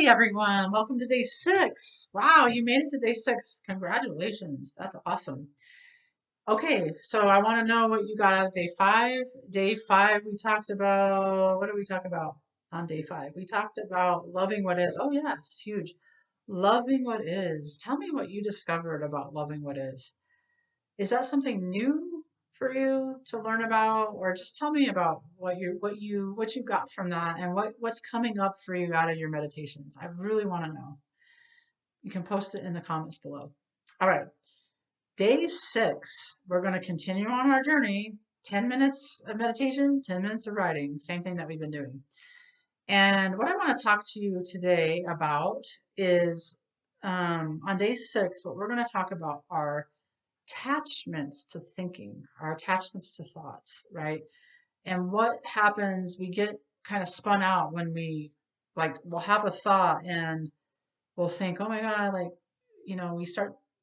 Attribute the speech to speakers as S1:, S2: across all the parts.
S1: Hey everyone, welcome to day 6. Wow, you made it to day 6. Congratulations. That's awesome. Okay, so I want to know what you got out of day 5. Day 5, we talked about, what did we talk about on day 5? We talked about loving what is. Oh, yes, huge. Loving what is. Tell me what you discovered about loving what is. Is that something new for you to learn about, or just tell me about what you got from that and what's coming up for you out of your meditations? I really want to know. You can post it in the comments below. All right, day 6, we're going to continue on our journey. 10 minutes of meditation, 10 minutes of writing, same thing that we've been doing. And what I want to talk to you today about is on day 6, what we're going to talk about are attachments to thinking, our attachments to thoughts, right? And what happens, we get kind of spun out when we'll have a thought and we'll think, oh my God,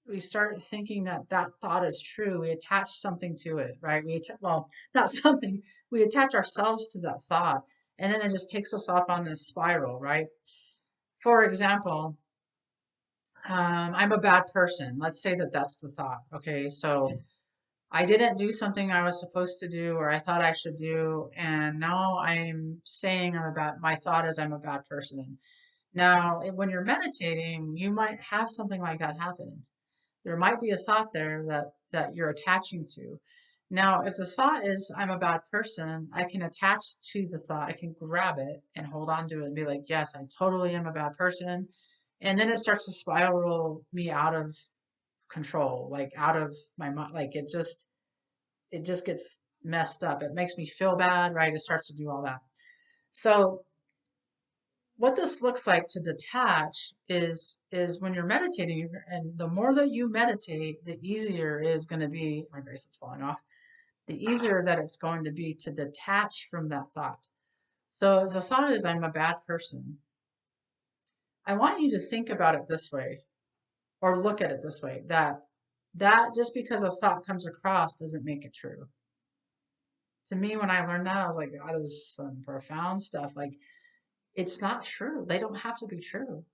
S1: we start thinking that that thought is true. We attach something to it, right? Well, not something, we attach ourselves to that thought. And then it just takes us off on this spiral, right? For example, I'm a bad person. Let's say that that's the thought. Okay, so I didn't do something I was supposed to do or I thought I should do, and now I'm saying my thought is I'm a bad person. Now, when you're meditating, you might have something like that happen. There might be a thought there that you're attaching to. Now, if the thought is I'm a bad person, I can attach to the thought. I can grab it and hold on to it and be like, yes, I totally am a bad person. And then it starts to spiral me out of control, like out of my mind. Like it just gets messed up. It makes me feel bad, right? It starts to do all that. So what this looks like to detach is when you're meditating, and the more that you meditate, the easier it is going to be. My bracelet's falling off. The easier that it's going to be to detach from that thought. So if the thought is I'm a bad person, I want you to think about it this way, or look at it this way, that just because a thought comes across doesn't make it true. To me, when I learned that, I was like, that is some profound stuff. Like, it's not true. They don't have to be true.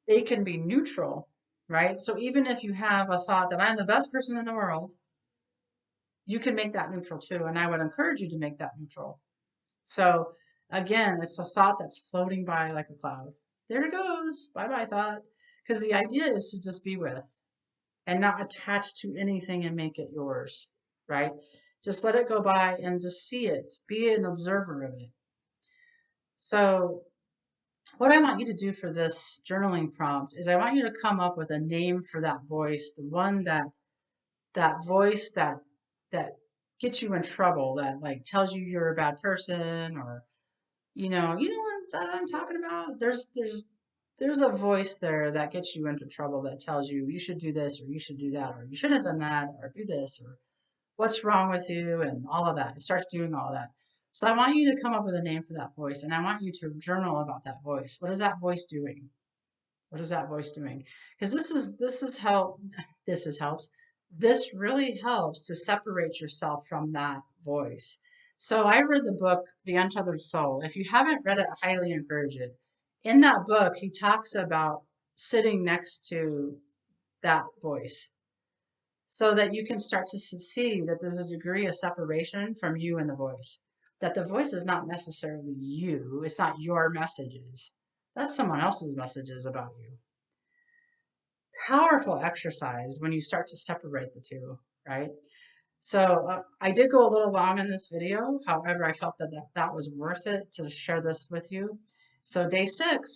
S1: They can be neutral, right? So even if you have a thought that I'm the best person in the world, you can make that neutral too. And I would encourage you to make that neutral. So again, it's a thought that's floating by like a cloud. There it goes. Bye bye, thought. Because the idea is to just be with and not attach to anything and make it yours, right? Just let it go by and just see it. Be an observer of it. So what I want you to do for this journaling prompt is I want you to come up with a name for that voice, the one that voice that gets you in trouble, that like tells you you're a bad person, or what I'm talking about. There's a voice there that gets you into trouble, that tells you you should do this or you should do that or you shouldn't have done that or do this or what's wrong with you and all of that. It starts doing all that. So I want you to come up with a name for that voice, and I want you to journal about that voice. What is that voice doing? What is that voice doing? Because this is help. This is helps. This really helps to separate yourself from that voice. So I read the book The Untethered Soul. If you haven't read it, I highly encourage it. In that book, he talks about sitting next to that voice so that you can start to see that there's a degree of separation from you and the voice. That the voice is not necessarily you, it's not your messages. That's someone else's messages about you. Powerful exercise when you start to separate the two, right? So I did go a little long in this video. However, I felt that was worth it to share this with you. So day 6,